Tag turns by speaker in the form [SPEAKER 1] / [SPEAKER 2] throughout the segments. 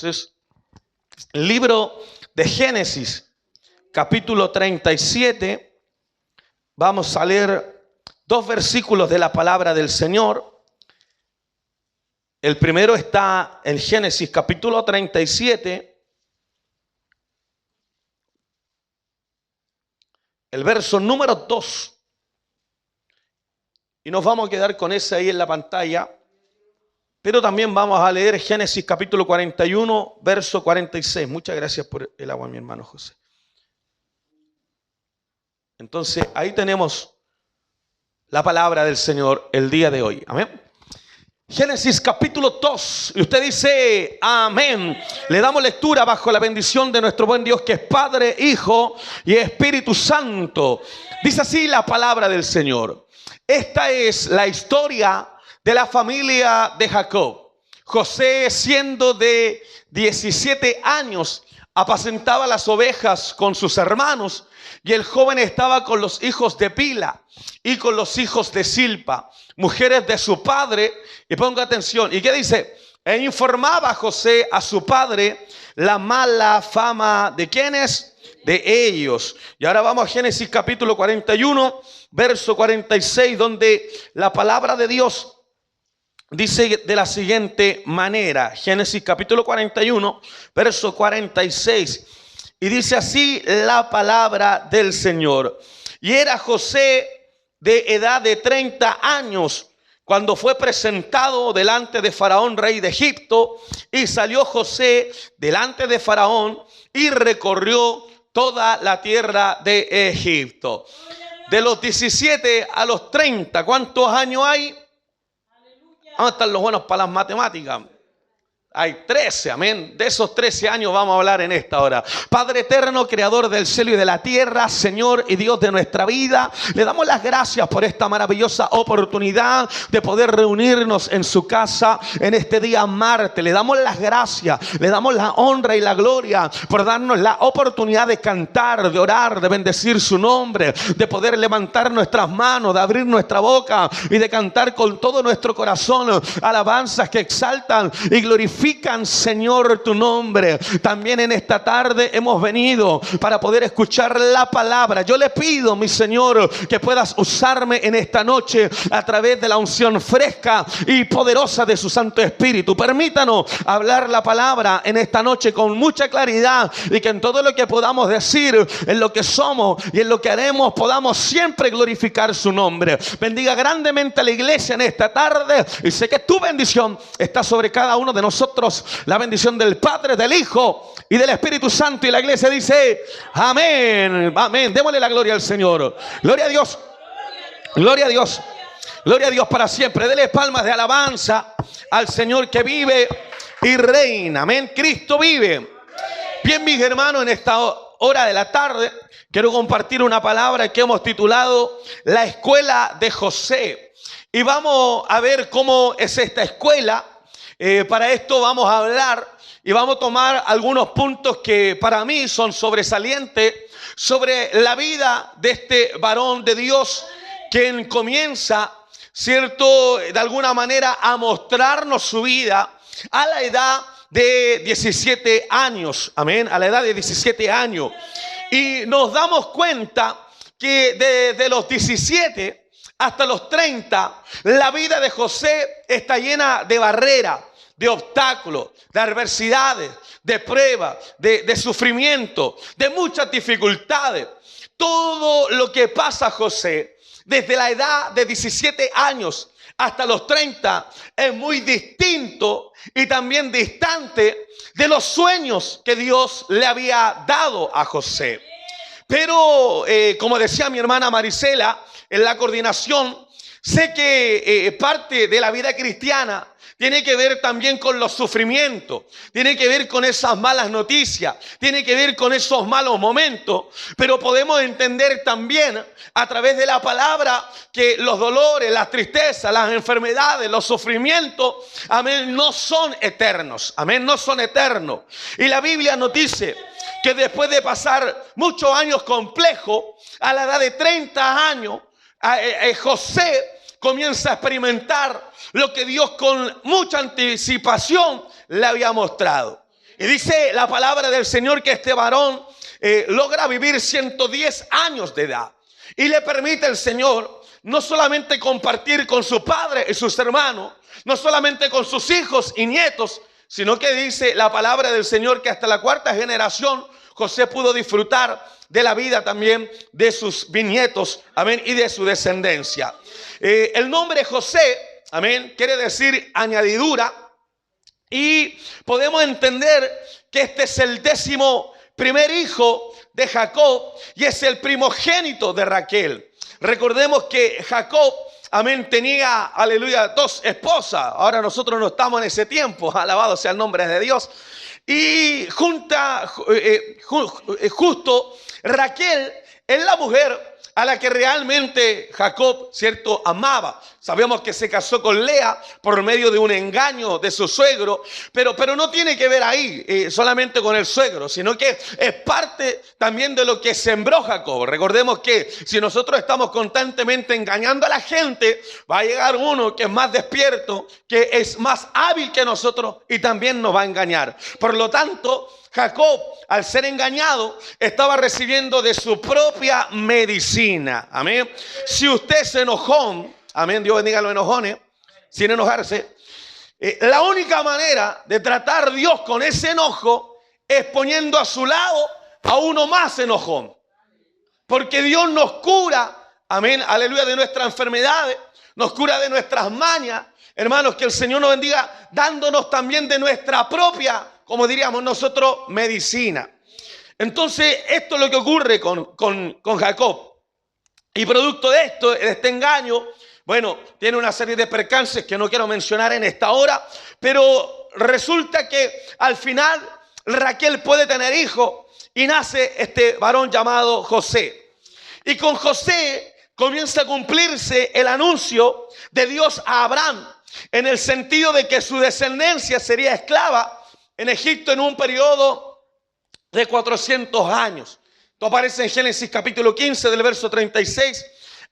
[SPEAKER 1] Entonces, el libro de Génesis, capítulo 37, vamos a leer 2 versículos de la palabra del Señor. El primero está en Génesis, capítulo 37, el verso número 2. Y nos vamos a quedar con ese ahí en la pantalla. Pero también vamos a leer Génesis capítulo 41, verso 46. Muchas gracias por el agua, mi hermano José. Entonces, ahí tenemos la palabra del Señor el día de hoy. Amén. Génesis capítulo 2. Y usted dice, amén. Le damos lectura bajo la bendición de nuestro buen Dios, que es Padre, Hijo y Espíritu Santo. Dice así la palabra del Señor. Esta es la historia de la familia de Jacob. José, siendo de 17 años, apacentaba las ovejas con sus hermanos, y el joven estaba con los hijos de Bila y con los hijos de Silpa, mujeres de su padre. Y ponga atención, ¿y qué dice? E informaba José a su padre la mala fama de ¿quiénes? De ellos. Y ahora vamos a Génesis capítulo 41, verso 46, donde la palabra de Dios dice de la siguiente manera. Génesis capítulo 41, verso 46. Y dice así la palabra del Señor. Y era José de edad de 30 años cuando fue presentado delante de Faraón, rey de Egipto. Y salió José delante de Faraón y recorrió toda la tierra de Egipto. De los 17 a los 30, ¿cuántos años hay? ¿Dónde están los buenos para las matemáticas? Hay 13, amén. De esos 13 años vamos a hablar en esta hora. Padre eterno, creador del cielo y de la tierra, Señor y Dios de nuestra vida, le damos las gracias por esta maravillosa oportunidad de poder reunirnos en su casa en este día martes. Le damos las gracias, le damos la honra y la gloria por darnos la oportunidad de cantar, de orar, de bendecir su nombre, de poder levantar nuestras manos, de abrir nuestra boca y de cantar con todo nuestro corazón alabanzas que exaltan y glorifican, Señor, tu nombre. También en esta tarde hemos venido para poder escuchar la palabra. Yo le pido, mi Señor, que puedas usarme en esta noche a través de la unción fresca y poderosa de su Santo Espíritu. Permítanos hablar la palabra en esta noche con mucha claridad, y que en todo lo que podamos decir, en lo que somos y en lo que haremos, podamos siempre glorificar su nombre. Bendiga grandemente a la iglesia en esta tarde, y sé que tu bendición está sobre cada uno de nosotros. La bendición del Padre, del Hijo y del Espíritu Santo. Y la iglesia dice amén, amén. Démosle la gloria al Señor. Gloria a Dios, gloria a Dios, gloria a Dios para siempre. Dele palmas de alabanza al Señor que vive y reina. Amén. Cristo vive. Bien, mis hermanos, en esta hora de la tarde quiero compartir una palabra que hemos titulado La escuela de José. Y vamos a ver cómo es esta escuela. Para esto vamos a hablar y vamos a tomar algunos puntos que para mí son sobresalientes sobre la vida de este varón de Dios, quien comienza, ¿cierto?, de alguna manera a mostrarnos su vida a la edad de 17 años. Amén, a la edad de 17 años. Y nos damos cuenta que desde los 17 hasta los 30, la vida de José está llena de barreras, de obstáculos, de adversidades, de pruebas, de sufrimiento, de muchas dificultades. Todo lo que pasa a José desde la edad de 17 años hasta los 30 es muy distinto y también distante de los sueños que Dios le había dado a José. Pero como decía mi hermana Marisela en la coordinación, sé que parte de la vida cristiana tiene que ver también con los sufrimientos, tiene que ver con esas malas noticias, tiene que ver con esos malos momentos. Pero podemos entender también a través de la palabra que los dolores, las tristezas, las enfermedades, los sufrimientos, amén, no son eternos. Amén, no son eternos. Y la Biblia nos dice que después de pasar muchos años complejos, a la edad de 30 años, José comienza a experimentar lo que Dios con mucha anticipación le había mostrado. Y dice la palabra del Señor que este varón logra vivir 110 años de edad. Y le permite el Señor no solamente compartir con su padre y sus hermanos, no solamente con sus hijos y nietos, sino que dice la palabra del Señor que hasta la cuarta generación José pudo disfrutar de la vida también de sus bisnietos, amén, y de su descendencia. El nombre José, amén, quiere decir añadidura, y podemos entender que este es el 11º hijo de Jacob y es el primogénito de Raquel. Recordemos que Jacob, amén, tenía, aleluya, 2 esposas. Ahora nosotros no estamos en ese tiempo, alabado sea el nombre de Dios. Y justo Raquel es la mujer a la que realmente Jacob, cierto, amaba. Sabemos que se casó con Lea por medio de un engaño de su suegro, pero no tiene que ver ahí solamente con el suegro, sino que es parte también de lo que sembró Jacob. Recordemos que si nosotros estamos constantemente engañando a la gente, va a llegar uno que es más despierto, que es más hábil que nosotros y también nos va a engañar. Por lo tanto, Jacob, al ser engañado, estaba recibiendo de su propia medicina. Amén. Si usted se enojó, amén, Dios bendiga a los enojones, sin enojarse. La única manera de tratar a Dios con ese enojo es poniendo a su lado a uno más enojón. Porque Dios nos cura, amén, aleluya, de nuestras enfermedades, nos cura de nuestras mañas. Hermanos, que el Señor nos bendiga dándonos también de nuestra propia, como diríamos nosotros, medicina. Entonces, esto es lo que ocurre con Jacob. Y producto de esto, de este engaño, bueno, tiene una serie de percances que no quiero mencionar en esta hora, pero resulta que al final Raquel puede tener hijo y nace este varón llamado José. Y con José comienza a cumplirse el anuncio de Dios a Abraham, en el sentido de que su descendencia sería esclava en Egipto en un periodo de 400 años. Esto aparece en Génesis capítulo 15 del verso 36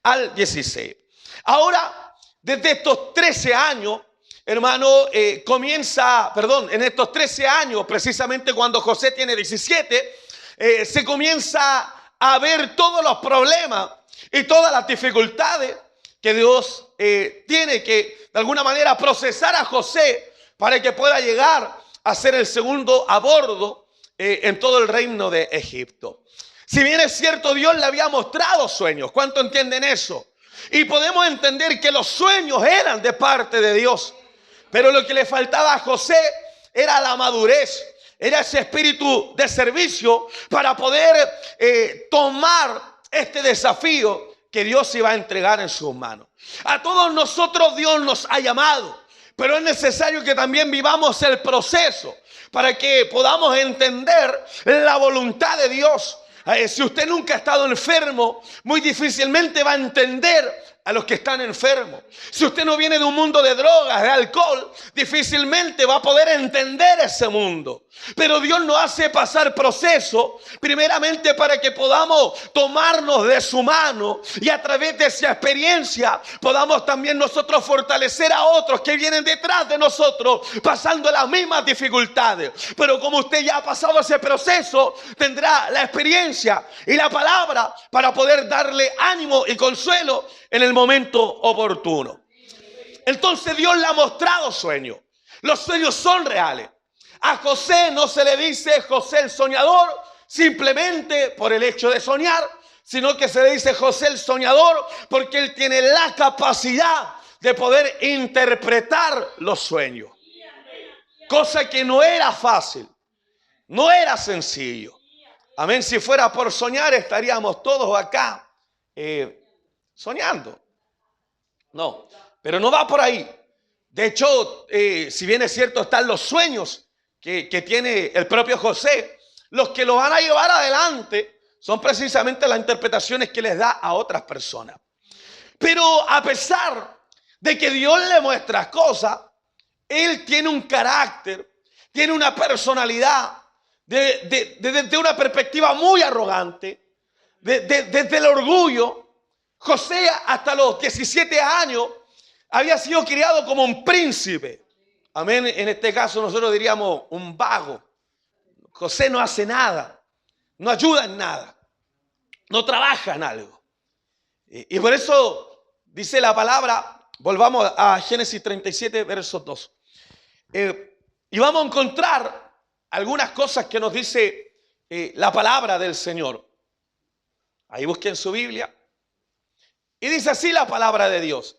[SPEAKER 1] al 16. Ahora, desde estos 13 años, hermano, en estos 13 años, precisamente cuando José tiene 17, se comienza a ver todos los problemas y todas las dificultades que Dios tiene que, de alguna manera, procesar a José para que pueda llegar a ser el segundo a bordo en todo el reino de Egipto. Si bien es cierto, Dios le había mostrado sueños. ¿Cuánto entienden eso? Y podemos entender que los sueños eran de parte de Dios. Pero lo que le faltaba a José era la madurez, era ese espíritu de servicio para poder tomar este desafío que Dios iba a entregar en sus manos. A todos nosotros Dios nos ha llamado, pero es necesario que también vivamos el proceso para que podamos entender la voluntad de Dios. Si usted nunca ha estado enfermo, muy difícilmente va a entender a los que están enfermos. Si usted no viene de un mundo de drogas, de alcohol, difícilmente va a poder entender ese mundo. Pero Dios nos hace pasar proceso, primeramente para que podamos tomarnos de su mano y a través de esa experiencia podamos también nosotros fortalecer a otros que vienen detrás de nosotros pasando las mismas dificultades. Pero como usted ya ha pasado ese proceso, tendrá la experiencia y la palabra para poder darle ánimo y consuelo en el momento oportuno. Entonces Dios le ha mostrado sueños. Los sueños son reales. A José no se le dice José el soñador simplemente por el hecho de soñar, sino que se le dice José el soñador porque él tiene la capacidad de poder interpretar los sueños. Cosa que no era fácil, no era sencillo. Amén, si fuera por soñar estaríamos todos acá soñando. No, pero no va por ahí. De hecho, si bien es cierto, están los sueños que tiene el propio José, los que lo van a llevar adelante son precisamente las interpretaciones que les da a otras personas. Pero a pesar de que Dios le muestra cosas, él tiene un carácter, tiene una personalidad desde una perspectiva muy arrogante, desde el orgullo. José hasta los 17 años había sido criado como un príncipe. Amén. En este caso nosotros diríamos un vago. José no hace nada, no ayuda en nada, no trabaja en algo. Y por eso dice la palabra, volvamos a Génesis 37, versos 2. Y vamos a encontrar algunas cosas que nos dice la palabra del Señor. Ahí busquen su Biblia. Y dice así la palabra de Dios.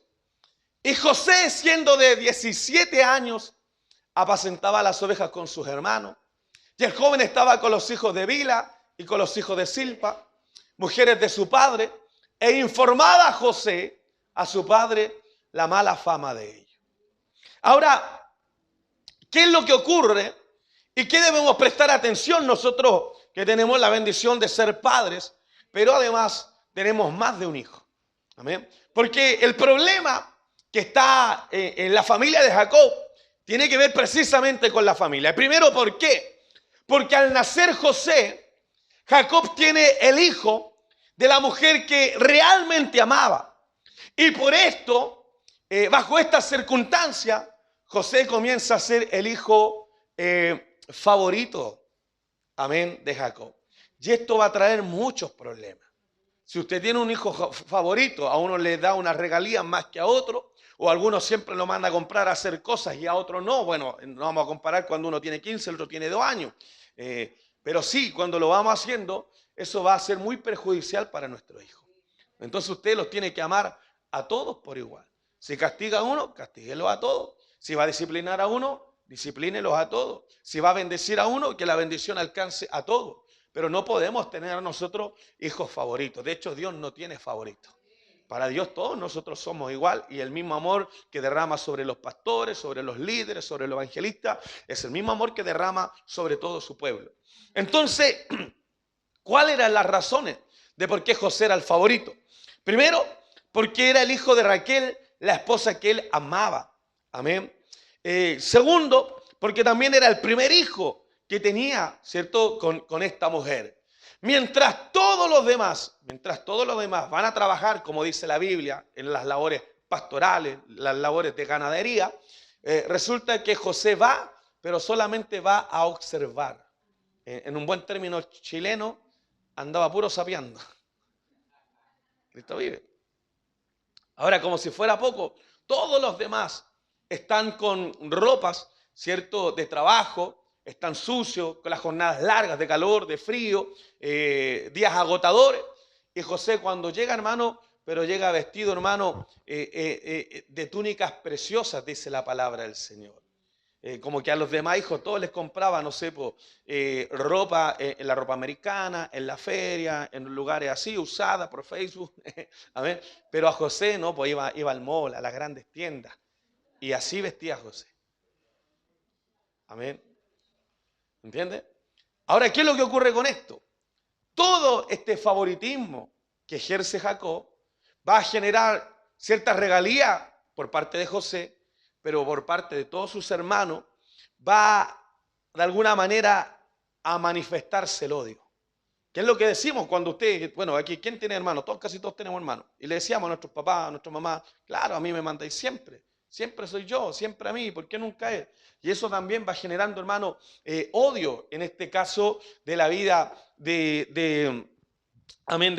[SPEAKER 1] Y José, siendo de 17 años, apacentaba las ovejas con sus hermanos. Y el joven estaba con los hijos de Bila y con los hijos de Silpa, mujeres de su padre, e informaba José a su padre la mala fama de ellos. Ahora, ¿qué es lo que ocurre? ¿Y qué debemos prestar atención nosotros que tenemos la bendición de ser padres, pero además tenemos más de un hijo? Amén. Porque el problema que está en la familia de Jacob tiene que ver precisamente con la familia. Primero, ¿por qué? Porque al nacer José, Jacob tiene el hijo de la mujer que realmente amaba. Y por esto, bajo esta circunstancia, José comienza a ser el hijo favorito, amén, de Jacob. Y esto va a traer muchos problemas. Si usted tiene un hijo favorito, a uno le da unas regalías más que a otro, o algunos siempre lo manda a comprar a hacer cosas y a otro no. Bueno, no vamos a comparar cuando uno tiene 15, el otro tiene 2 años. Pero sí, cuando lo vamos haciendo, eso va a ser muy perjudicial para nuestro hijo. Entonces usted los tiene que amar a todos por igual. Si castiga a uno, castíguelo a todos. Si va a disciplinar a uno, disciplínelos a todos. Si va a bendecir a uno, que la bendición alcance a todos. Pero no podemos tener a nosotros hijos favoritos. De hecho, Dios no tiene favoritos. Para Dios todos nosotros somos igual, y el mismo amor que derrama sobre los pastores, sobre los líderes, sobre los evangelistas, es el mismo amor que derrama sobre todo su pueblo. Entonces, ¿cuáles eran las razones de por qué José era el favorito? Primero, porque era el hijo de Raquel, la esposa que él amaba. Amén. Segundo, porque también era el primer hijo que tenía, ¿cierto?, con esta mujer. Mientras todos los demás van a trabajar, como dice la Biblia, en las labores pastorales, las labores de ganadería, resulta que José va, pero solamente va a observar. En un buen término chileno, andaba puro sapeando. Cristo vive. Ahora, como si fuera poco, todos los demás están con ropas, ¿cierto?, de trabajo, están sucios, con las jornadas largas de calor, de frío, días agotadores. Y José cuando llega, hermano, pero llega vestido, hermano, de túnicas preciosas, dice la palabra del Señor. Como que a los demás hijos todos les compraba, no sé, ropa, en la ropa americana, en la feria, en lugares así, usada por Facebook. A ver, pero a José no, pues iba al mall, a las grandes tiendas. Y así vestía a José. Amén. ¿Entiende? Ahora, ¿qué es lo que ocurre con esto? Todo este favoritismo que ejerce Jacob va a generar cierta regalía por parte de José, pero por parte de todos sus hermanos va de alguna manera a manifestarse el odio. ¿Qué es lo que decimos cuando usted, bueno, aquí, ¿quién tiene hermanos? Casi todos tenemos hermanos. Y le decíamos a nuestros papás, a nuestras mamás, claro, a mí me mandáis siempre. Siempre soy yo, siempre a mí, ¿por qué nunca él? Y eso también va generando, hermano, odio, en este caso, de la vida de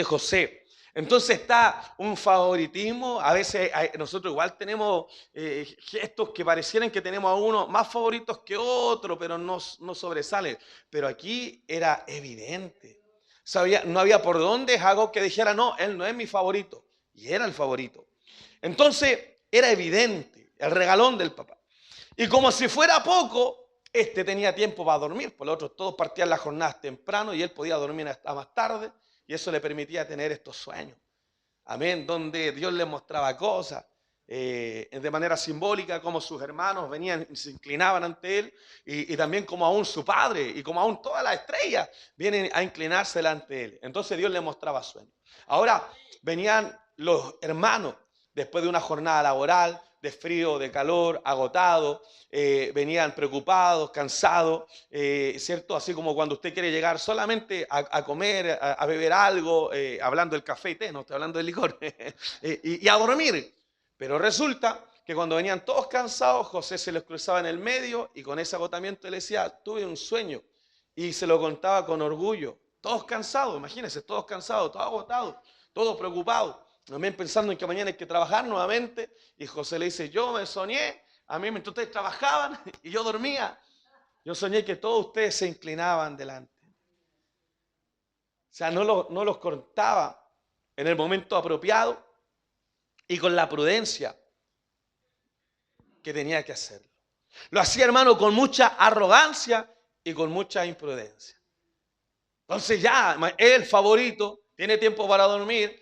[SPEAKER 1] José. Entonces está un favoritismo, a veces nosotros igual tenemos gestos que parecieran que tenemos a uno más favoritos que otro, pero no sobresale. Pero aquí era evidente, no había por dónde Jacob que dijera, no, él no es mi favorito, y era el favorito. Entonces era evidente, el regalón del papá. Y como si fuera poco, este tenía tiempo para dormir, por lo otro todos partían las jornadas temprano y él podía dormir hasta más tarde. Y eso le permitía tener estos sueños, amén, donde Dios le mostraba cosas de manera simbólica, como sus hermanos venían y se inclinaban ante él, y también como aún su padre y como aún todas las estrellas vienen a inclinarse delante de él. Entonces Dios le mostraba sueños. Ahora venían los hermanos después de una jornada laboral, de frío, de calor, agotado, venían preocupados, cansados, ¿cierto? Así como cuando usted quiere llegar solamente a comer, a beber algo, hablando del café y té, no estoy hablando del licor, y a dormir. Pero resulta que cuando venían todos cansados, José se les cruzaba en el medio y con ese agotamiento le decía, tuve un sueño y se lo contaba con orgullo. Todos cansados, imagínense, todos cansados, todos agotados, todos preocupados. Amén, pensando en que mañana hay que trabajar nuevamente. Y José le dice, yo me soñé, a mí mientras ustedes trabajaban y yo dormía, yo soñé que todos ustedes se inclinaban delante. O sea, no los cortaba en el momento apropiado y con la prudencia que tenía que hacerlo. Lo hacía, hermano, con mucha arrogancia y con mucha imprudencia. Entonces ya, es el favorito, tiene tiempo para dormir,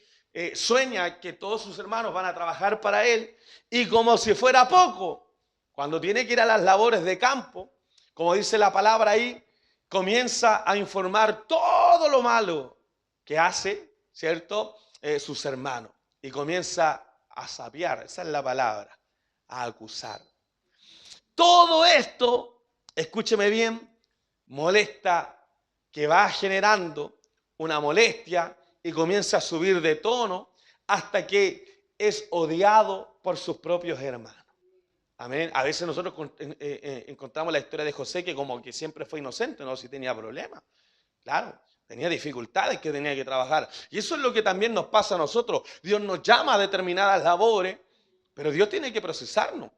[SPEAKER 1] sueña que todos sus hermanos van a trabajar para él y como si fuera poco, cuando tiene que ir a las labores de campo, como dice la palabra ahí, comienza a informar todo lo malo que hace, ¿cierto? Sus hermanos. Y comienza a sapear, esa es la palabra, a acusar. Todo esto, escúcheme bien, molesta, que va generando una molestia y comienza a subir de tono hasta que es odiado por sus propios hermanos. Amén. A veces nosotros encontramos la historia de José que como que siempre fue inocente, no, sí tenía problemas. Claro, tenía dificultades que tenía que trabajar. Y eso es lo que también nos pasa a nosotros. Dios nos llama a determinadas labores, pero Dios tiene que procesarnos.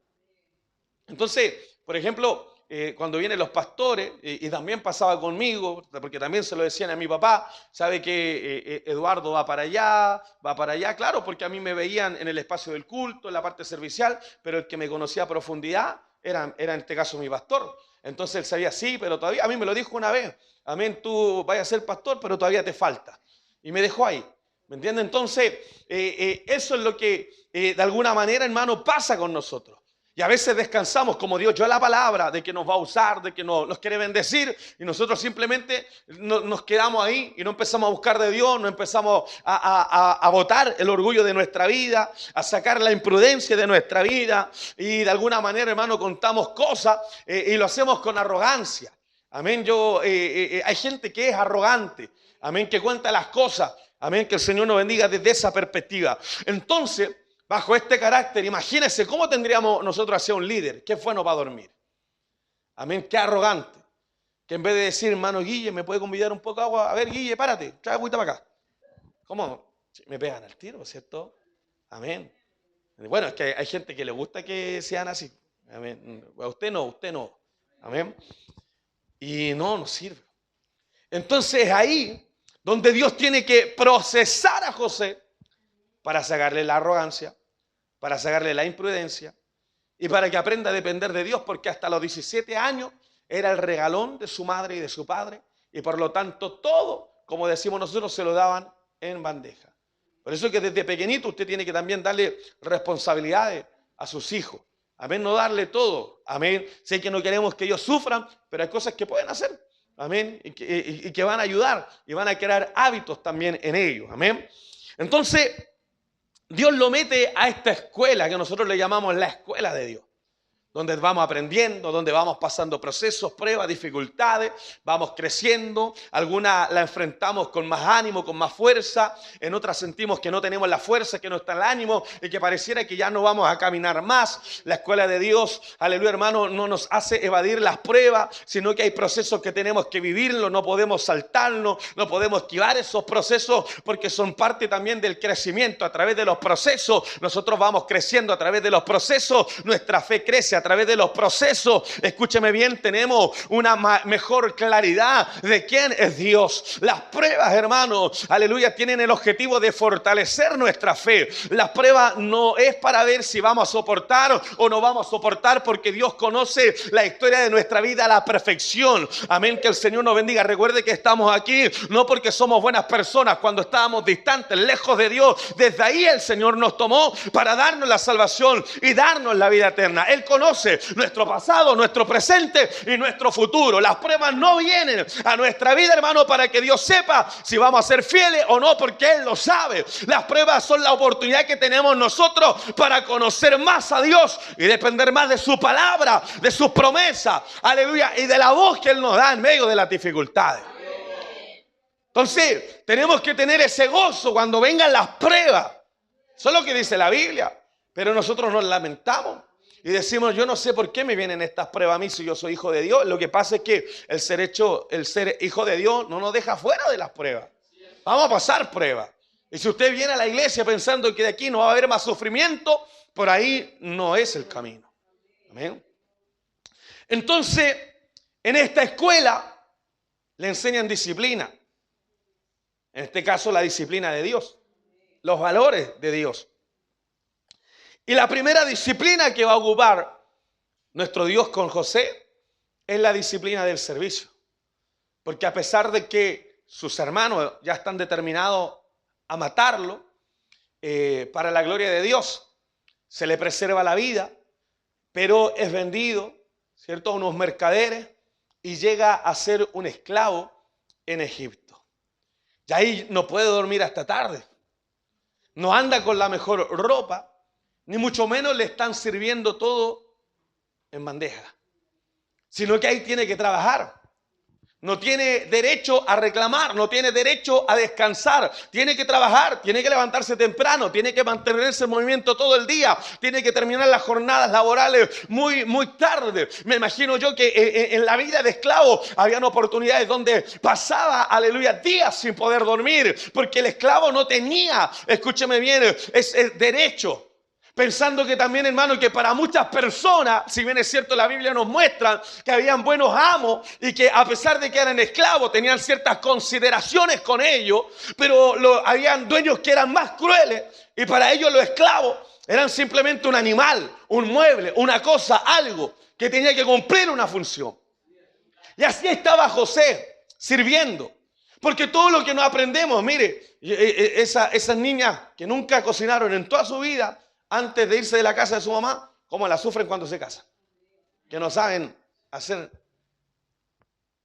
[SPEAKER 1] Entonces, por ejemplo, cuando vienen los pastores, y también pasaba conmigo, porque también se lo decían a mi papá, sabe que Eduardo va para allá, claro, porque a mí me veían en el espacio del culto, en la parte servicial, pero el que me conocía a profundidad era en este caso mi pastor. Entonces él sabía, sí, pero todavía, a mí me lo dijo una vez, amén, tú vayas a ser pastor, pero todavía te falta. Y me dejó ahí, ¿me entiendes? Entonces, eso es lo que de alguna manera, hermano, pasa con nosotros. Y a veces descansamos como Dios dio la palabra de que nos va a usar, de que nos quiere bendecir y nosotros simplemente nos quedamos ahí y no empezamos a buscar de Dios, no empezamos a botar el orgullo de nuestra vida, a sacar la imprudencia de nuestra vida y de alguna manera, hermano, contamos cosas y lo hacemos con arrogancia. Amén. Hay gente que es arrogante, amén, que cuenta las cosas, amén, que el Señor nos bendiga desde esa perspectiva. Entonces, bajo este carácter, imagínense cómo tendríamos nosotros hacia un líder. Qué bueno para dormir. Amén, qué arrogante. Que en vez de decir, hermano Guille, ¿me puede convidar un poco de agua? A ver, Guille, párate, trae agüita para acá. ¿Cómo? Me pegan al tiro, ¿cierto? Amén. Bueno, es que hay gente que le gusta que sean así. Amén. Usted no. Amén. Y no sirve. Entonces ahí donde Dios tiene que procesar a José para sacarle la arrogancia, para sacarle la imprudencia y para que aprenda a depender de Dios, porque hasta los 17 años era el regalón de su madre y de su padre y por lo tanto todo, como decimos nosotros, se lo daban en bandeja. Por eso es que desde pequeñito usted tiene que también darle responsabilidades a sus hijos. Amén, no darle todo. Amén, sé que no queremos que ellos sufran, pero hay cosas que pueden hacer. Amén, y que van a ayudar y van a crear hábitos también en ellos. Amén. Entonces, Dios lo mete a esta escuela que nosotros le llamamos la escuela de Dios, donde vamos aprendiendo, donde vamos pasando procesos, pruebas, dificultades, vamos creciendo. Algunas la enfrentamos con más ánimo, con más fuerza, en otras sentimos que no tenemos la fuerza, que no está el ánimo y que pareciera que ya no vamos a caminar más. La escuela de Dios, aleluya hermano, no nos hace evadir las pruebas, sino que hay procesos que tenemos que vivirlos, no podemos saltarnos, no podemos esquivar esos procesos porque son parte también del crecimiento. A través de los procesos nosotros vamos creciendo, a través de los procesos nuestra fe crece. A través de los procesos, escúcheme bien, tenemos una mejor claridad de quién es Dios. Las pruebas, hermanos, aleluya, tienen el objetivo de fortalecer nuestra fe. Las pruebas no es para ver si vamos a soportar o no vamos a soportar, porque Dios conoce la historia de nuestra vida a la perfección. Amén, que el Señor nos bendiga. Recuerde que estamos aquí no porque somos buenas personas. Cuando estábamos distantes, lejos de Dios, desde ahí el Señor nos tomó para darnos la salvación y darnos la vida eterna. Él conoce nuestro pasado, nuestro presente y nuestro futuro. Las pruebas no vienen a nuestra vida, hermano, para que Dios sepa si vamos a ser fieles o no, porque Él lo sabe. Las pruebas son la oportunidad que tenemos nosotros para conocer más a Dios y depender más de su palabra, de sus promesas, aleluya, y de la voz que Él nos da en medio de las dificultades. Entonces, tenemos que tener ese gozo cuando vengan las pruebas. Eso es lo que dice la Biblia, pero nosotros nos lamentamos. Y decimos, yo no sé por qué me vienen estas pruebas a mí si yo soy hijo de Dios. Lo que pasa es que el ser hijo de Dios no nos deja fuera de las pruebas. Vamos a pasar pruebas. Y si usted viene a la iglesia pensando que de aquí no va a haber más sufrimiento, por ahí no es el camino. Amén. Entonces, en esta escuela le enseñan disciplina. En este caso, la disciplina de Dios. Los valores de Dios. Y la primera disciplina que va a ocupar nuestro Dios con José es la disciplina del servicio. Porque a pesar de que sus hermanos ya están determinados a matarlo, para la gloria de Dios, se le preserva la vida, pero es vendido, ¿cierto?, a unos mercaderes y llega a ser un esclavo en Egipto. Y ahí no puede dormir hasta tarde. No anda con la mejor ropa, ni mucho menos le están sirviendo todo en bandeja, sino que ahí tiene que trabajar. No tiene derecho a reclamar, no tiene derecho a descansar. Tiene que trabajar, tiene que levantarse temprano, tiene que mantenerse en movimiento todo el día, tiene que terminar las jornadas laborales muy tarde. Me imagino yo que en la vida de esclavo habían oportunidades donde pasaba, aleluya, días sin poder dormir, porque el esclavo no tenía, escúcheme bien, es derecho. Pensando que también, hermano, que para muchas personas, si bien es cierto, la Biblia nos muestra que habían buenos amos y que a pesar de que eran esclavos, tenían ciertas consideraciones con ellos, pero habían dueños que eran más crueles y para ellos los esclavos eran simplemente un animal, un mueble, una cosa, algo que tenía que cumplir una función. Y así estaba José sirviendo. Porque todo lo que nos aprendemos, mire, esas niñas que nunca cocinaron en toda su vida, antes de irse de la casa de su mamá, cómo la sufren cuando se casan. Que no saben hacer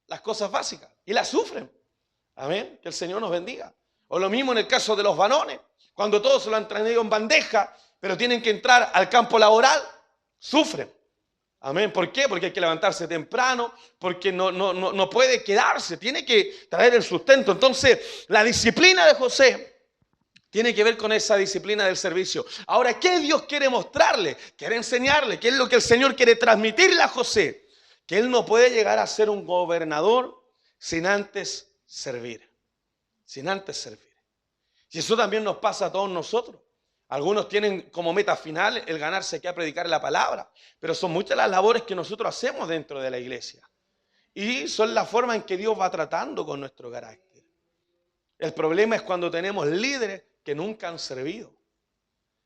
[SPEAKER 1] las cosas básicas y las sufren. Amén. Que el Señor nos bendiga. O lo mismo en el caso de los varones, cuando todos se lo han traído en bandeja, pero tienen que entrar al campo laboral, sufren. Amén. ¿Por qué? Porque hay que levantarse temprano, porque no puede quedarse, tiene que traer el sustento. Entonces, la disciplina de José tiene que ver con esa disciplina del servicio. Ahora, ¿qué Dios quiere mostrarle? Quiere enseñarle. ¿Qué es lo que el Señor quiere transmitirle a José? Que él no puede llegar a ser un gobernador sin antes servir. Sin antes servir. Y eso también nos pasa a todos nosotros. Algunos tienen como meta final el ganarse aquí a predicar la palabra. Pero son muchas las labores que nosotros hacemos dentro de la iglesia. Y son la forma en que Dios va tratando con nuestro carácter. El problema es cuando tenemos líderes que nunca han servido.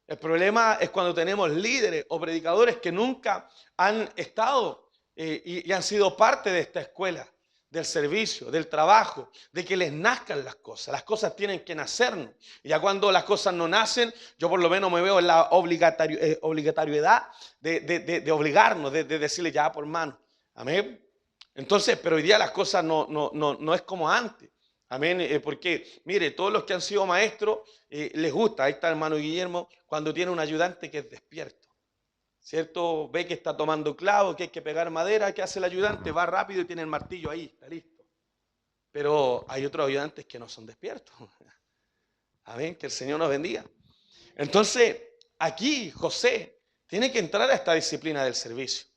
[SPEAKER 1] El problema es cuando tenemos líderes o predicadores que nunca han estado y han sido parte de esta escuela, del servicio, del trabajo, de que les nazcan las cosas. Las cosas tienen que nacernos. Y ya cuando las cosas no nacen, yo por lo menos me veo en la obligatoriedad de obligarnos, de decirle ya por mano. Amén. Entonces, pero hoy día las cosas no es como antes. Amén, porque mire, todos los que han sido maestros les gusta, ahí está el hermano Guillermo, cuando tiene un ayudante que es despierto, ¿cierto? Ve que está tomando clavo, que hay que pegar madera, ¿qué hace el ayudante? Va rápido y tiene el martillo ahí, está listo. Pero hay otros ayudantes que no son despiertos. Amén, que el Señor nos bendiga. Entonces, aquí José tiene que entrar a esta disciplina del servicio,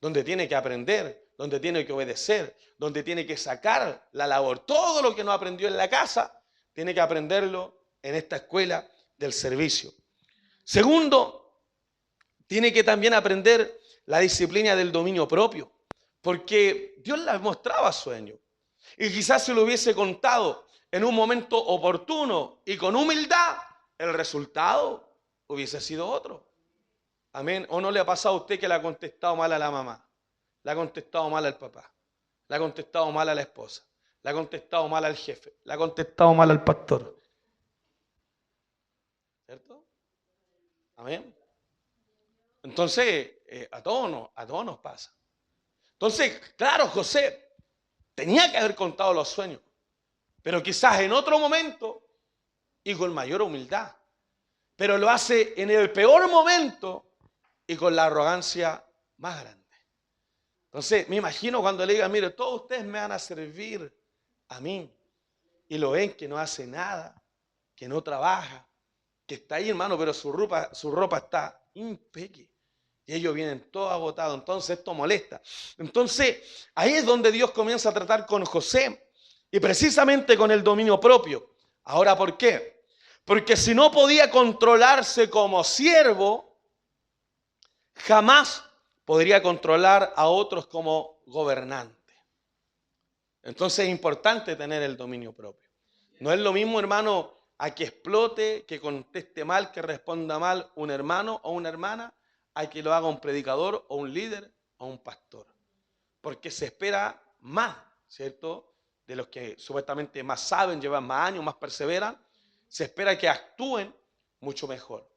[SPEAKER 1] donde tiene que aprender, donde tiene que obedecer, donde tiene que sacar la labor. Todo lo que no aprendió en la casa, tiene que aprenderlo en esta escuela del servicio. Segundo, tiene que también aprender la disciplina del dominio propio, porque Dios le mostraba sueños. Y quizás si lo hubiese contado en un momento oportuno y con humildad, el resultado hubiese sido otro. Amén. ¿O no le ha pasado a usted que le ha contestado mal a la mamá? Le ha contestado mal al papá, le ha contestado mal a la esposa, le ha contestado mal al jefe, le ha contestado mal al pastor. ¿Cierto? Amén. Entonces, a todos nos pasa. Entonces, claro, José tenía que haber contado los sueños, pero quizás en otro momento y con mayor humildad. Pero lo hace en el peor momento y con la arrogancia más grande. Entonces, me imagino cuando le digan, mire, todos ustedes me van a servir a mí. Y lo ven que no hace nada, que no trabaja, que está ahí, hermano, pero su ropa está impecable. Y ellos vienen todos agotados. Entonces esto molesta. Entonces ahí es donde Dios comienza a tratar con José. Y precisamente con el dominio propio. Ahora, ¿por qué? Porque si no podía controlarse como siervo, jamás podría controlar a otros como gobernante. Entonces es importante tener el dominio propio. No es lo mismo, hermano, a que explote, que conteste mal, que responda mal un hermano o una hermana, a que lo haga un predicador o un líder o un pastor. Porque se espera más, ¿cierto? De los que supuestamente más saben, llevan más años, más perseveran, se espera que actúen mucho mejor.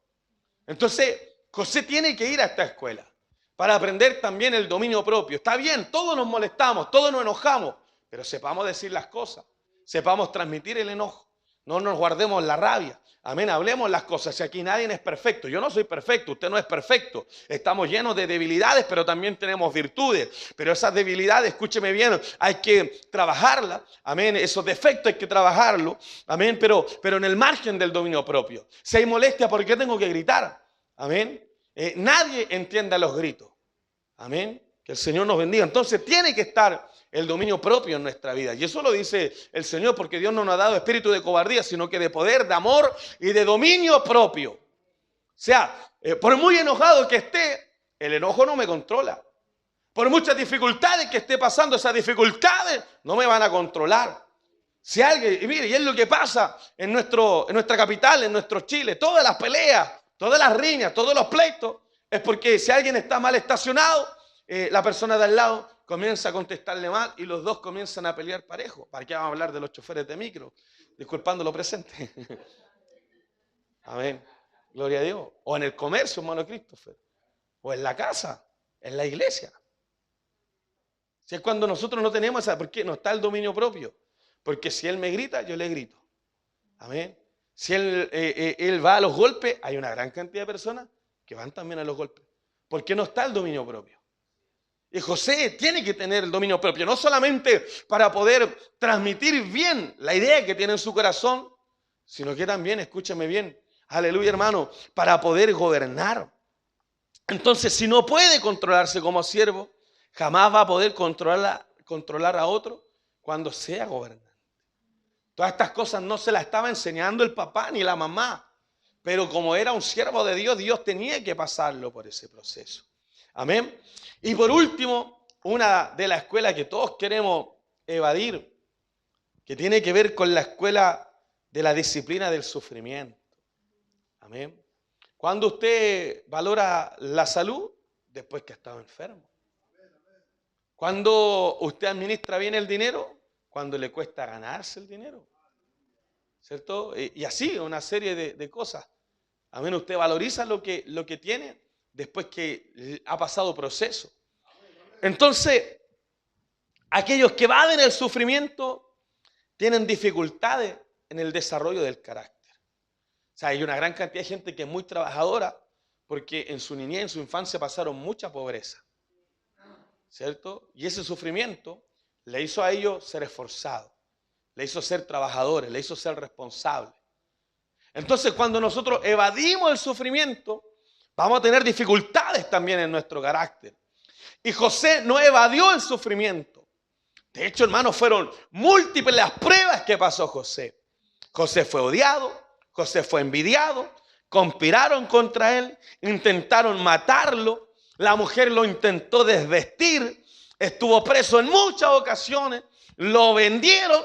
[SPEAKER 1] Entonces, José tiene que ir a esta escuela para aprender también el dominio propio. Está bien, todos nos molestamos, todos nos enojamos, pero sepamos decir las cosas, sepamos transmitir el enojo, no nos guardemos la rabia. Amén, hablemos las cosas. Si aquí nadie es perfecto, yo no soy perfecto, usted no es perfecto. Estamos llenos de debilidades, pero también tenemos virtudes. Pero esas debilidades, escúcheme bien, hay que trabajarlas. Amén, esos defectos hay que trabajarlos. Amén, pero en el margen del dominio propio. Si hay molestia, ¿por qué tengo que gritar? Amén. Nadie entiende los gritos. Amén. Que el Señor nos bendiga. Entonces tiene que estar el dominio propio en nuestra vida. Y eso lo dice el Señor, porque Dios no nos ha dado espíritu de cobardía, sino que de poder, de amor y de dominio propio. O sea, por muy enojado que esté, el enojo no me controla. Por muchas dificultades que esté pasando, esas dificultades no me van a controlar. Si alguien, y mire, y es lo que pasa en nuestra capital, en nuestro Chile, todas las peleas, todas las riñas, todos los pleitos, es porque si alguien está mal estacionado, la persona de al lado comienza a contestarle mal y los dos comienzan a pelear parejo. ¿Para qué vamos a hablar de los choferes de micro? Disculpando lo presente. Amén. Gloria a Dios. O en el comercio, hermano Christopher. O en la casa, en la iglesia. Si es cuando nosotros no tenemos esa, ¿por qué? No está el dominio propio. Porque si él me grita, yo le grito. Amén. Si él va a los golpes, hay una gran cantidad de personas que van también a los golpes. ¿Por qué no está el dominio propio? Y José tiene que tener el dominio propio, no solamente para poder transmitir bien la idea que tiene en su corazón, sino que también, escúchame bien, aleluya hermano, para poder gobernar. Entonces, si no puede controlarse como siervo, jamás va a poder controlar a otro cuando sea gobernante. Todas estas cosas no se las estaba enseñando el papá ni la mamá, pero como era un siervo de Dios, Dios tenía que pasarlo por ese proceso. Amén. Y por último, una de las escuelas que todos queremos evadir, que tiene que ver con la escuela de la disciplina del sufrimiento. Amén. ¿Cuándo usted valora la salud? Después que ha estado enfermo. ¿Cuándo usted administra bien el dinero? Cuando le cuesta ganarse el dinero. ¿Cierto? Y así, una serie de cosas. Amén. Usted valoriza lo que tiene después que ha pasado proceso. Entonces, aquellos que evaden el sufrimiento tienen dificultades en el desarrollo del carácter. O sea, hay una gran cantidad de gente que es muy trabajadora porque en su niñez, en su infancia pasaron mucha pobreza. ¿Cierto? Y ese sufrimiento le hizo a ellos ser esforzados, le hizo ser trabajadores, le hizo ser responsables. Entonces, cuando nosotros evadimos el sufrimiento, vamos a tener dificultades también en nuestro carácter. Y José no evadió el sufrimiento. De hecho, hermanos, fueron múltiples las pruebas que pasó José. José fue odiado, José fue envidiado, conspiraron contra él, intentaron matarlo, la mujer lo intentó desvestir, estuvo preso en muchas ocasiones, lo vendieron,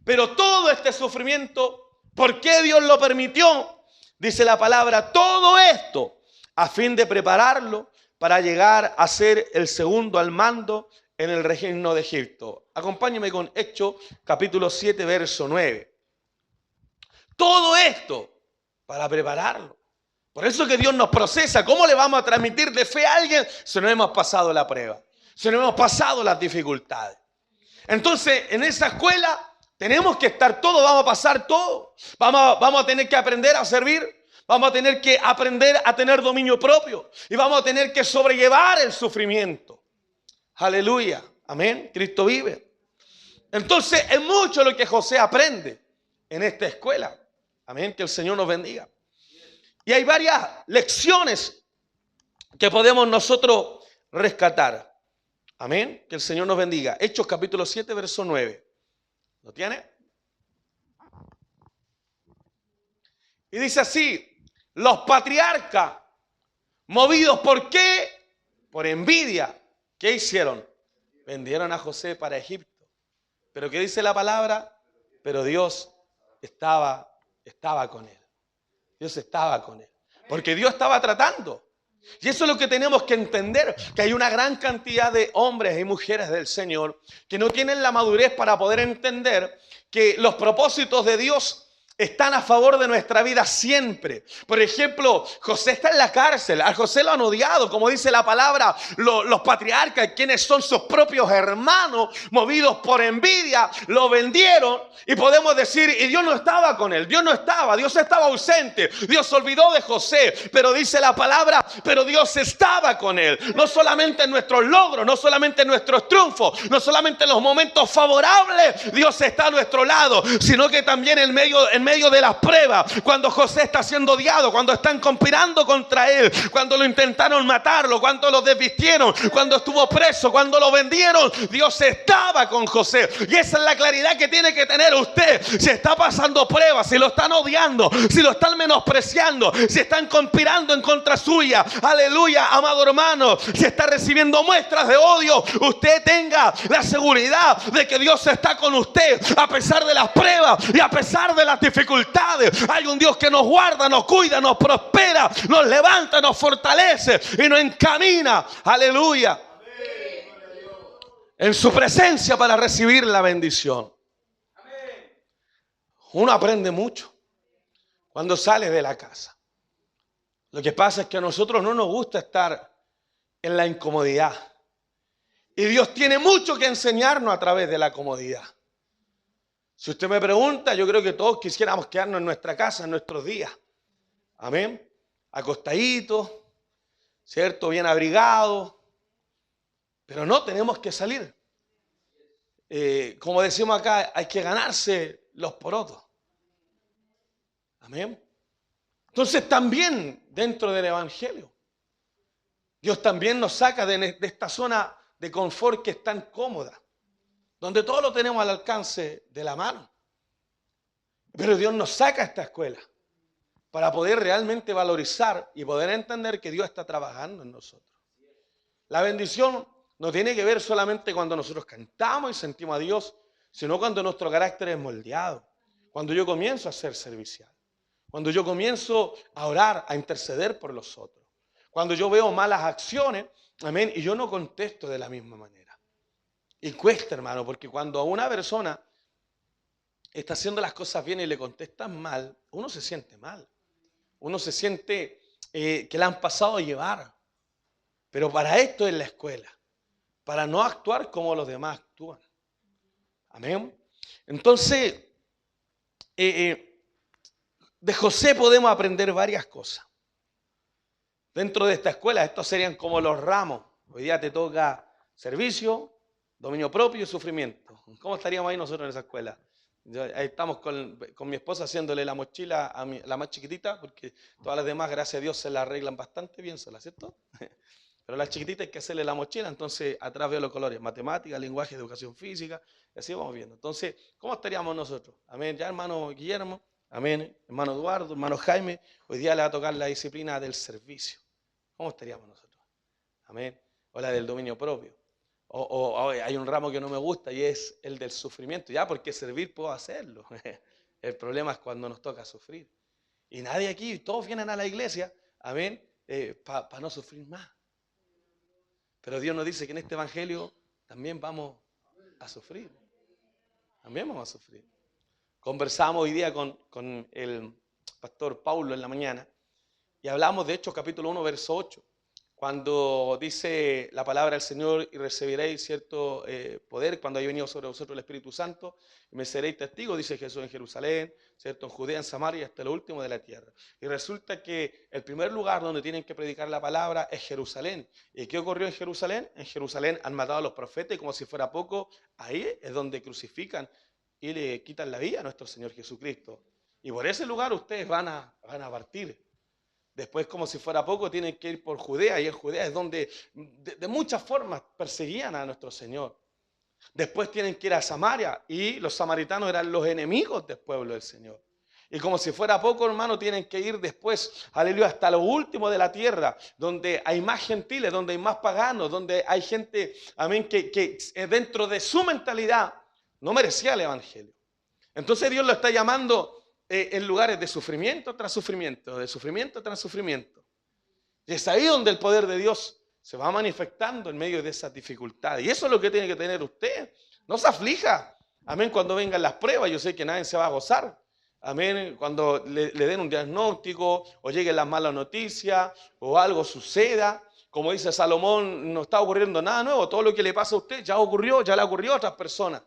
[SPEAKER 1] pero todo este sufrimiento, ¿por qué Dios lo permitió? Dice la palabra, todo esto a fin de prepararlo para llegar a ser el segundo al mando en el reino de Egipto. Acompáñeme con Hechos capítulo 7, verso 9. Todo esto para prepararlo. Por eso que Dios nos procesa. ¿Cómo le vamos a transmitir de fe a alguien si no hemos pasado la prueba? Si no hemos pasado las dificultades. Entonces, en esa escuela tenemos que estar todos, vamos a pasar todo. Vamos a tener que aprender a servir. Vamos a tener que aprender a tener dominio propio. Y vamos a tener que sobrellevar el sufrimiento. Aleluya. Amén. Cristo vive. Entonces, es mucho lo que José aprende en esta escuela. Amén. Que el Señor nos bendiga. Y hay varias lecciones que podemos nosotros rescatar. Amén. Que el Señor nos bendiga. Hechos capítulo 7, verso 9. ¿Lo tiene? Y dice así: los patriarcas, movidos ¿por qué? Por envidia. ¿Qué hicieron? Vendieron a José para Egipto. Pero ¿qué dice la palabra? Pero Dios estaba con él. Dios estaba con él. Porque Dios estaba tratando. Y eso es lo que tenemos que entender, que hay una gran cantidad de hombres y mujeres del Señor que no tienen la madurez para poder entender que los propósitos de Dios están a favor de nuestra vida siempre. Por ejemplo, José está en la cárcel. A José lo han odiado, como dice la palabra, los patriarcas, quienes son sus propios hermanos, movidos por envidia, lo vendieron. Y podemos decir, y Dios no estaba con él. Dios no estaba, Dios estaba ausente. Dios se olvidó de José. Pero dice la palabra, pero Dios estaba con él. No solamente en nuestros logros, no solamente en nuestros triunfos, no solamente en los momentos favorables, Dios está a nuestro lado, sino que también en medio de las pruebas, cuando José está siendo odiado, cuando están conspirando contra él, cuando lo intentaron matarlo, cuando lo desvistieron, cuando estuvo preso, cuando lo vendieron, Dios estaba con José. Y esa es la claridad que tiene que tener usted. Si está pasando pruebas, si lo están odiando, si lo están menospreciando, si están conspirando en contra suya, aleluya, amado hermano, si está recibiendo muestras de odio, usted tenga la seguridad de que Dios está con usted a pesar de las pruebas y a pesar de las dificultades. Hay un Dios que nos guarda, nos cuida, nos prospera, nos levanta, nos fortalece y nos encamina, aleluya, en su presencia para recibir la bendición. Uno aprende mucho cuando sale de la casa. Lo que pasa es que a nosotros no nos gusta estar en la incomodidad. Y Dios tiene mucho que enseñarnos a través de la comodidad. Si usted me pregunta, yo creo que todos quisiéramos quedarnos en nuestra casa en nuestros días. Amén. Acostaditos, ¿cierto? Bien abrigados. Pero no, tenemos que salir. Como decimos acá, hay que ganarse los porotos. Amén. Entonces también dentro del Evangelio, Dios también nos saca de esta zona de confort que es tan cómoda, donde todo lo tenemos al alcance de la mano. Pero Dios nos saca a esta escuela para poder realmente valorizar y poder entender que Dios está trabajando en nosotros. La bendición no tiene que ver solamente cuando nosotros cantamos y sentimos a Dios, sino cuando nuestro carácter es moldeado, cuando yo comienzo a ser servicial, cuando yo comienzo a orar, a interceder por los otros, cuando yo veo malas acciones, amén, y yo no contesto de la misma manera. Y cuesta, hermano, porque cuando a una persona está haciendo las cosas bien y le contestan mal, uno se siente mal. Uno se siente que la han pasado a llevar. Pero para esto es la escuela. Para no actuar como los demás actúan. Amén. Entonces, de José podemos aprender varias cosas. Dentro de esta escuela, estos serían como los ramos. Hoy día te toca servicio, dominio propio y sufrimiento. ¿Cómo estaríamos ahí nosotros en esa escuela? Ahí estamos con mi esposa haciéndole la mochila a la más chiquitita, porque todas las demás, gracias a Dios, se la arreglan bastante bien solas, ¿cierto? Pero la chiquitita hay que hacerle la mochila, entonces atrás veo los colores, matemática, lenguaje, educación física, y así vamos viendo. Entonces, ¿cómo estaríamos nosotros? Amén, ya hermano Guillermo, amén, hermano Eduardo, hermano Jaime, hoy día le va a tocar la disciplina del servicio. ¿Cómo estaríamos nosotros? Amén, o la del dominio propio. O hay un ramo que no me gusta y es el del sufrimiento. Ya, porque servir puedo hacerlo. El problema es cuando nos toca sufrir. Y nadie aquí, todos vienen a la iglesia, amén, para no sufrir más. Pero Dios nos dice que en este evangelio también vamos a sufrir. También vamos a sufrir. Conversamos hoy día con el pastor Paulo en la mañana y hablamos de Hechos capítulo 1, verso 8. Cuando dice la palabra del Señor y recibiréis cierto poder cuando haya venido sobre vosotros el Espíritu Santo y me seréis testigos, dice Jesús, en Jerusalén, cierto, en Judea, en Samaria, hasta lo último de la tierra. Y resulta que el primer lugar donde tienen que predicar la palabra es Jerusalén. ¿Y qué ocurrió en Jerusalén? En Jerusalén han matado a los profetas y como si fuera poco, ahí es donde crucifican y le quitan la vida a nuestro Señor Jesucristo. Y por ese lugar ustedes van a partir. Después, como si fuera poco, tienen que ir por Judea, y en Judea es donde de muchas formas perseguían a nuestro Señor. Después tienen que ir a Samaria, y los samaritanos eran los enemigos del pueblo del Señor. Y como si fuera poco, hermano, tienen que ir después, aleluya, hasta lo último de la tierra, donde hay más gentiles, donde hay más paganos, donde hay gente, amén, que dentro de su mentalidad no merecía el evangelio. Entonces Dios lo está llamando en lugares de sufrimiento tras sufrimiento, de sufrimiento tras sufrimiento. Y es ahí donde el poder de Dios se va manifestando en medio de esas dificultades. Y eso es lo que tiene que tener usted. No se aflija. Amén. Cuando vengan las pruebas, yo sé que nadie se va a gozar. Amén. Cuando le den un diagnóstico o lleguen las malas noticias o algo suceda. Como dice Salomón, no está ocurriendo nada nuevo. Todo lo que le pasa a usted ya ocurrió, ya le ocurrió a otras personas.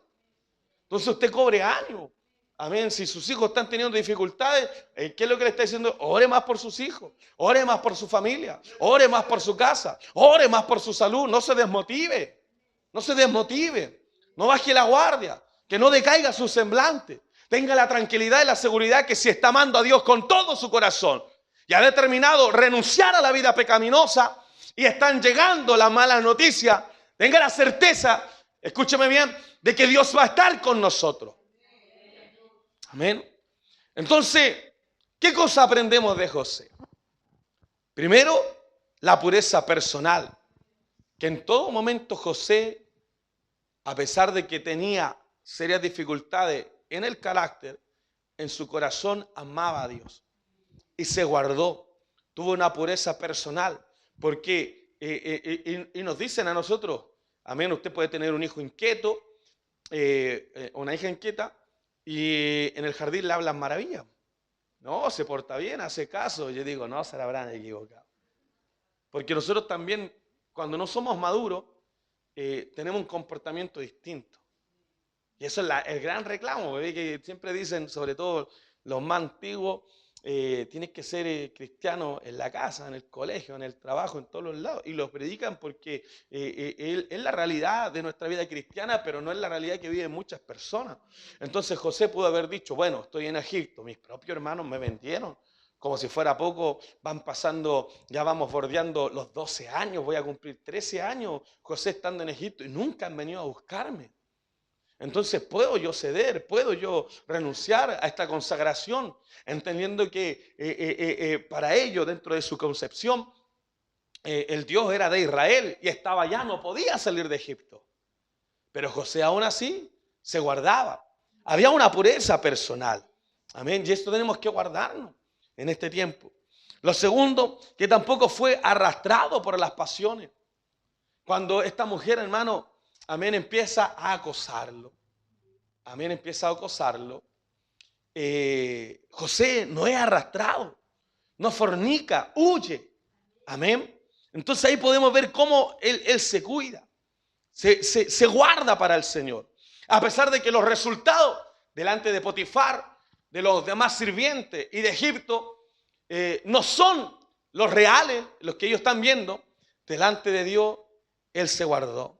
[SPEAKER 1] Entonces usted cobre ánimo. Amén. Si sus hijos están teniendo dificultades, ¿qué es lo que le está diciendo? Ore más por sus hijos, ore más por su familia, ore más por su casa, ore más por su salud. No se desmotive, no se desmotive, no baje la guardia, que no decaiga su semblante. Tenga la tranquilidad y la seguridad que si está amando a Dios con todo su corazón y ha determinado renunciar a la vida pecaminosa y están llegando las malas noticias, tenga la certeza, escúcheme bien, de que Dios va a estar con nosotros. Amén. Entonces, ¿qué cosa aprendemos de José? Primero, la pureza personal. Que en todo momento José, a pesar de que tenía serias dificultades en el carácter, en su corazón amaba a Dios. Y se guardó. Tuvo una pureza personal. Porque, y nos dicen a nosotros, amén, usted puede tener un hijo inquieto, una hija inquieta, y en el jardín le hablan maravillas. No, se porta bien, hace caso. Yo digo, no, se la habrán equivocado. Porque nosotros también, cuando no somos maduros, tenemos un comportamiento distinto. Y eso es el gran reclamo, ¿ve? Que siempre dicen, sobre todo los más antiguos, tienes que ser cristiano en la casa, en el colegio, en el trabajo, en todos los lados. Y los predican porque es la realidad de nuestra vida cristiana, pero no es la realidad que viven muchas personas. Entonces José pudo haber dicho, bueno, estoy en Egipto, mis propios hermanos me vendieron. Como si fuera poco, van pasando, ya vamos bordeando los 12 años, voy a cumplir 13 años José estando en Egipto y nunca han venido a buscarme. Entonces, ¿puedo yo ceder? ¿Puedo yo renunciar a esta consagración? Entendiendo que para ellos, dentro de su concepción, el Dios era de Israel y estaba allá, no podía salir de Egipto. Pero José aún así se guardaba. Había una pureza personal. Amén. Y esto tenemos que guardarnos en este tiempo. Lo segundo, que tampoco fue arrastrado por las pasiones. Cuando esta mujer, hermano, amén, empieza a acosarlo. Amén, empieza a acosarlo. José no es arrastrado, no fornica, huye. Amén. Entonces ahí podemos ver cómo él se cuida, se guarda para el Señor. A pesar de que los resultados delante de Potifar, de los demás sirvientes y de Egipto, no son los reales, los que ellos están viendo, delante de Dios, él se guardó.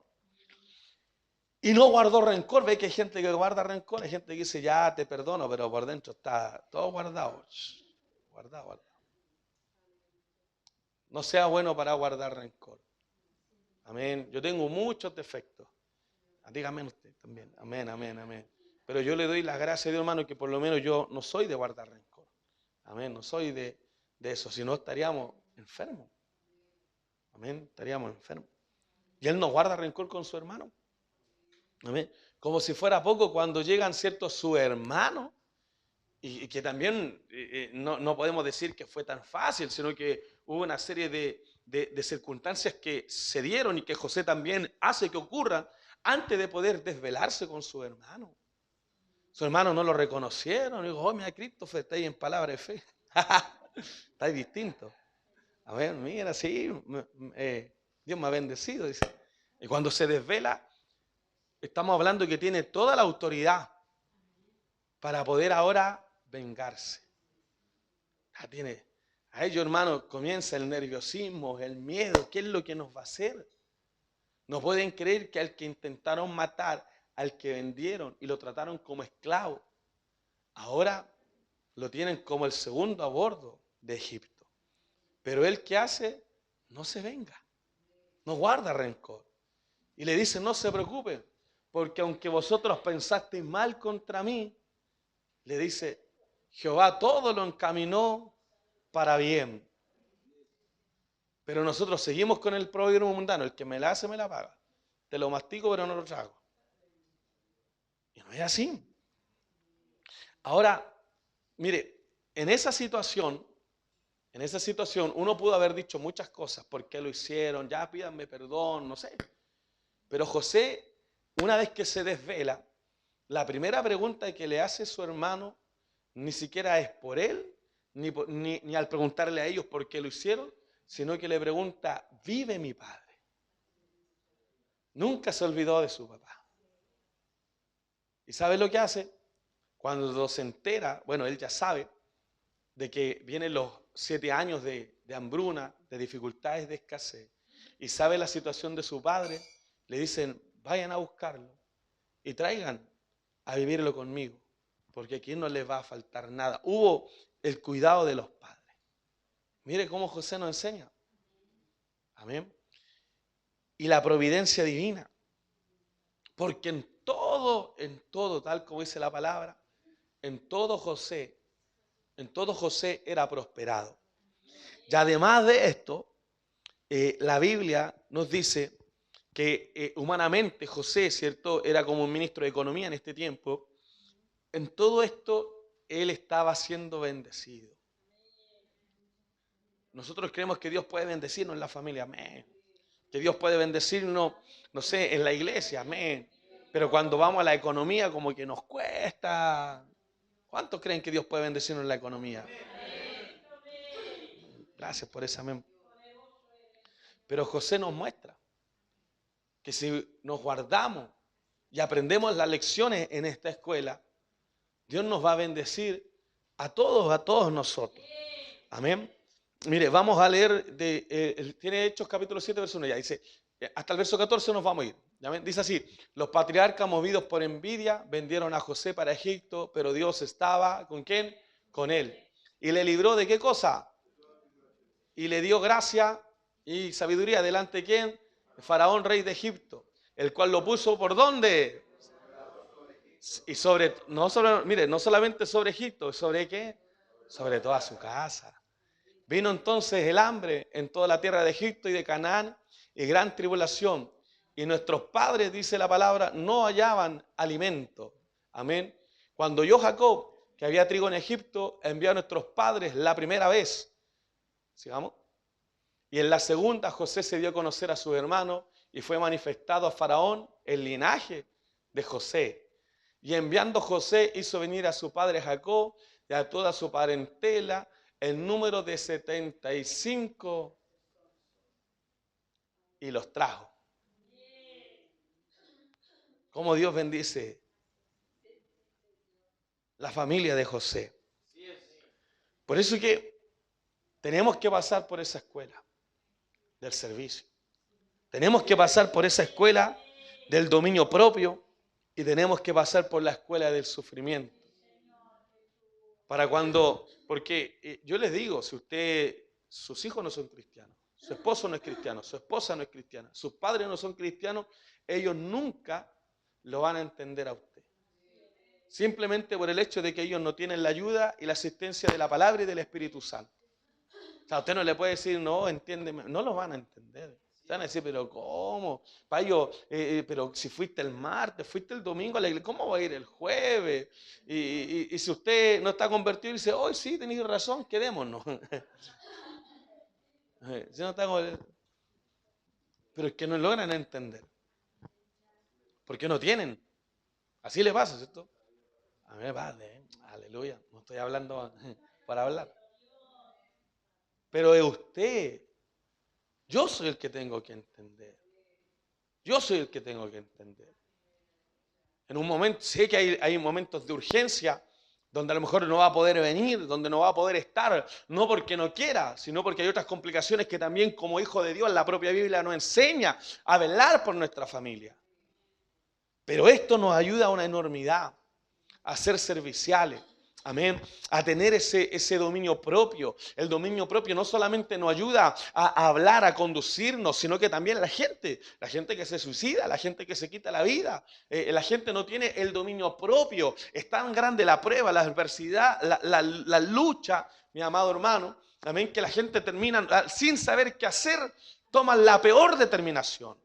[SPEAKER 1] Y no guardó rencor. Ve que hay gente que guarda rencor, hay gente que dice, ya te perdono, pero por dentro está todo guardado. Guardado. No sea bueno para guardar rencor. Amén. Yo tengo muchos defectos. Dígame usted también. Amén. Pero yo le doy las gracias a Dios, hermano, que por lo menos yo no soy de guardar rencor. Amén. No soy de eso. Si no, estaríamos enfermos. Amén. Estaríamos enfermos. Y él no guarda rencor con su hermano. Amén. Como si fuera poco, cuando llegan ciertos sus hermanos, y que también no podemos decir que fue tan fácil, sino que hubo una serie de circunstancias que se dieron y que José también hace que ocurran antes de poder desvelarse con su hermano. Sus hermanos no lo reconocieron. Digo, oh, mira, Christopher, está ahí en palabra de fe. Está ahí distinto. A ver, mira, sí, Dios me ha bendecido, dice. Y cuando se desvela, estamos hablando de que tiene toda la autoridad para poder ahora vengarse. A ellos, hermanos, comienza el nerviosismo, el miedo. ¿Qué es lo que nos va a hacer? No pueden creer que al que intentaron matar, al que vendieron y lo trataron como esclavo, ahora lo tienen como el segundo a bordo de Egipto. Pero él, ¿qué hace? No se venga, no guarda rencor. Y le dice, no se preocupen, porque aunque vosotros pensasteis mal contra mí, le dice, Jehová todo lo encaminó para bien. Pero nosotros seguimos con el proverbio mundano, el que me la hace me la paga. Te lo mastico pero no lo trago. Y no es así. Ahora, mire, en esa situación uno pudo haber dicho muchas cosas, ¿por qué lo hicieron? Ya pídanme perdón, no sé. Pero José, una vez que se desvela, la primera pregunta que le hace su hermano ni siquiera es por él, ni al preguntarle a ellos por qué lo hicieron, sino que le pregunta, ¿vive mi padre? Nunca se olvidó de su papá. ¿Y sabe lo que hace? Cuando se entera, bueno, él ya sabe de que vienen los 7 años de hambruna, de dificultades, de escasez, y sabe la situación de su padre, le dicen, vayan a buscarlo y traigan a vivirlo conmigo, porque aquí no les va a faltar nada. Hubo el cuidado de los padres. Mire cómo José nos enseña. Amén. Y la providencia divina. Porque en todo, tal como dice la palabra, en todo José era prosperado. Y además de esto, la Biblia nos dice que humanamente José, ¿cierto?, era como un ministro de economía en este tiempo. En todo esto, él estaba siendo bendecido. Nosotros creemos que Dios puede bendecirnos en la familia, amén. Que Dios puede bendecirnos, no sé, en la iglesia, amén. Pero cuando vamos a la economía, como que nos cuesta. ¿Cuántos creen que Dios puede bendecirnos en la economía? Gracias por ese amén. Pero José nos muestra que si nos guardamos y aprendemos las lecciones en esta escuela, Dios nos va a bendecir a todos nosotros. Amén. Mire, vamos a leer, tiene Hechos capítulo 7, verso 1, ya dice, hasta el verso 14 nos vamos a ir. ¿Amén? Dice así, los patriarcas movidos por envidia vendieron a José para Egipto, pero Dios estaba, ¿con quién? Con él. ¿Y le libró de qué cosa? Y le dio gracia y sabiduría delante de quién? El faraón, rey de Egipto, el cual lo puso ¿por dónde? Y no solamente sobre Egipto, ¿sobre qué? Sobre toda su casa. Vino entonces el hambre en toda la tierra de Egipto y de Canaán y gran tribulación. Y nuestros padres, dice la palabra, no hallaban alimento. Amén. Cuando oyó Jacob que había trigo en Egipto, envió a nuestros padres la primera vez. Sigamos. Y en la segunda José se dio a conocer a sus hermanos y fue manifestado a Faraón el linaje de José. Y enviando José hizo venir a su padre Jacob y a toda su parentela, el número de 75, y los trajo. ¿Cómo Dios bendice la familia de José? Por eso es que tenemos que pasar por esa escuela del servicio. Tenemos que pasar por esa escuela del dominio propio y tenemos que pasar por la escuela del sufrimiento. Porque yo les digo, si sus hijos no son cristianos, su esposo no es cristiano, su esposa no es cristiana, sus padres no son cristianos, ellos nunca lo van a entender a usted. Simplemente por el hecho de que ellos no tienen la ayuda y la asistencia de la palabra y del Espíritu Santo. O sea, usted no le puede decir, no, entiéndeme, no lo van a entender. Van a decir, pero ¿cómo? Payo, pero si fuiste el martes, fuiste el domingo a la iglesia, ¿cómo va a ir el jueves? Y si usted no está convertido y dice, hoy sí, tenéis razón, quedémonos. Si no está, pero es que no logran entender. Porque no tienen. Así le pasa, ¿cierto? A mí me pasa, aleluya, no estoy hablando para hablar. Pero es usted. Yo soy el que tengo que entender. Yo soy el que tengo que entender. En un momento, sé que hay momentos de urgencia donde a lo mejor no va a poder venir, donde no va a poder estar, no porque no quiera, sino porque hay otras complicaciones que también como hijo de Dios la propia Biblia nos enseña a velar por nuestra familia. Pero esto nos ayuda a una enormidad, a ser serviciales, Amén. A tener ese dominio propio. El dominio propio no solamente nos ayuda a hablar, a conducirnos, sino que también la gente que se suicida, la gente que se quita la vida, la gente no tiene el dominio propio. Es tan grande la prueba, la adversidad, la lucha, mi amado hermano. Amén. Que la gente termina sin saber qué hacer, toman la peor determinación.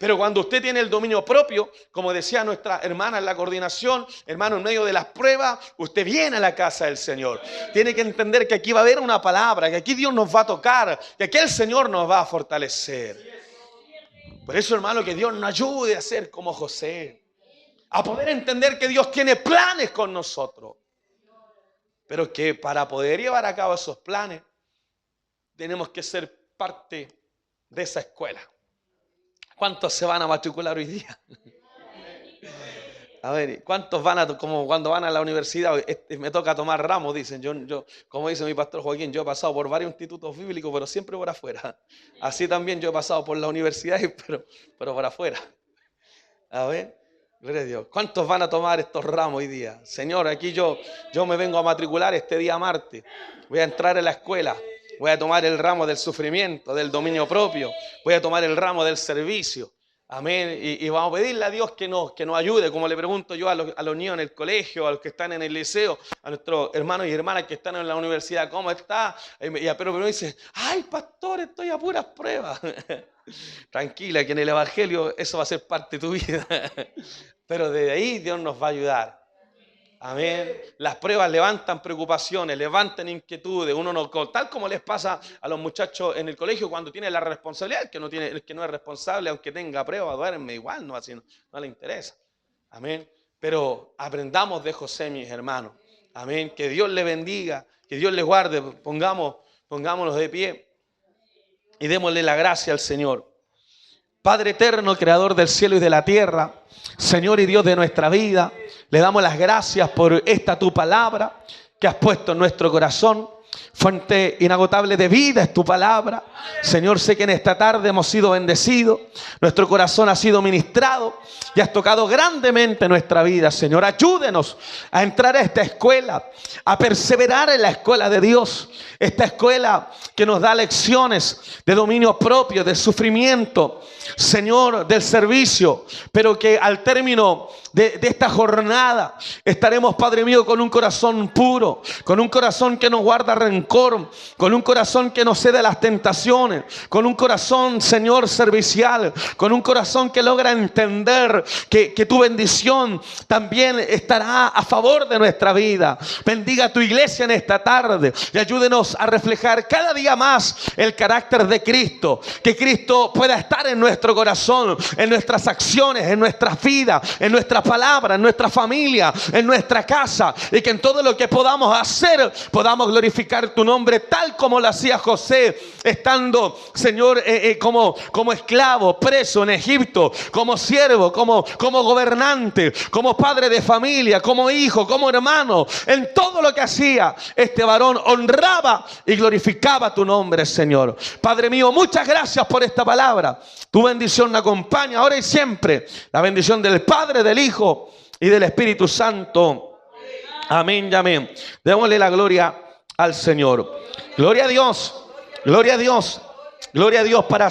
[SPEAKER 1] Pero cuando usted tiene el dominio propio, como decía nuestra hermana en la coordinación, hermano, en medio de las pruebas, usted viene a la casa del Señor. Tiene que entender que aquí va a haber una palabra, que aquí Dios nos va a tocar, que aquí el Señor nos va a fortalecer. Por eso, hermano, que Dios nos ayude a ser como José, a poder entender que Dios tiene planes con nosotros. Pero que para poder llevar a cabo esos planes, tenemos que ser parte de esa escuela. ¿Cuántos se van a matricular hoy día? A ver, ¿cuántos van como cuando van a la universidad? Me toca tomar ramos, dicen. Yo, como dice mi pastor Joaquín, yo he pasado por varios institutos bíblicos, pero siempre por afuera. Así también yo he pasado por la universidad, pero por afuera. A ver, gloria a Dios. ¿Cuántos van a tomar estos ramos hoy día? Señor, aquí yo me vengo a matricular este día martes. Voy a entrar en la escuela. Voy a tomar el ramo del sufrimiento, del dominio propio. Voy a tomar el ramo del servicio. Amén. Y vamos a pedirle a Dios que nos ayude, como le pregunto yo a los niños en el colegio, a los que están en el liceo, a nuestros hermanos y hermanas que están en la universidad. ¿Cómo está? Pero me dice, ay, pastor, estoy a puras pruebas. Tranquila, que en el evangelio eso va a ser parte de tu vida. Pero de ahí Dios nos va a ayudar. Amén. Las pruebas levantan preocupaciones, levantan inquietudes. Uno no, tal como les pasa a los muchachos en el colegio cuando tiene la responsabilidad, el que no es responsable, aunque tenga pruebas, duerme igual, no le interesa. Amén. Pero aprendamos de José, mis hermanos. Amén. Que Dios le bendiga, que Dios le guarde. Pongámonos de pie y démosle la gracia al Señor. Padre eterno, creador del cielo y de la tierra, Señor y Dios de nuestra vida, le damos las gracias por esta tu palabra que has puesto en nuestro corazón. Fuente inagotable de vida es tu palabra. Señor, sé que en esta tarde hemos sido bendecidos. Nuestro corazón ha sido ministrado y has tocado grandemente nuestra vida. Señor, ayúdenos a entrar a esta escuela, a perseverar en la escuela de Dios. Esta escuela que nos da lecciones de dominio propio, de sufrimiento, Señor, del servicio. Pero que al término de esta jornada estaremos, Padre mío, con un corazón puro, con un corazón que no guarda rencor, con un corazón que no cede a las tentaciones, con un corazón, Señor, servicial, con un corazón que logra entender que tu bendición también estará a favor de nuestra vida. Bendiga a tu iglesia en esta tarde y ayúdenos a reflejar cada día más el carácter de Cristo, que Cristo pueda estar en nuestro corazón, en nuestras acciones, en nuestras vidas, en nuestra palabra, en nuestra familia, en nuestra casa, y que en todo lo que podamos hacer podamos glorificar tu nombre tal como lo hacía José, estando, Señor, como esclavo, preso en Egipto, como siervo, como gobernante, como padre de familia, como hijo, como hermano. En todo lo que hacía, este varón honraba y glorificaba tu nombre, Señor. Padre mío, muchas gracias por esta palabra. Tu bendición me acompaña ahora y siempre. La bendición del Padre, del Hijo y del Espíritu Santo. Amén y amén. Démosle la gloria al Señor. Gloria a Dios. Gloria a Dios. Gloria a Dios para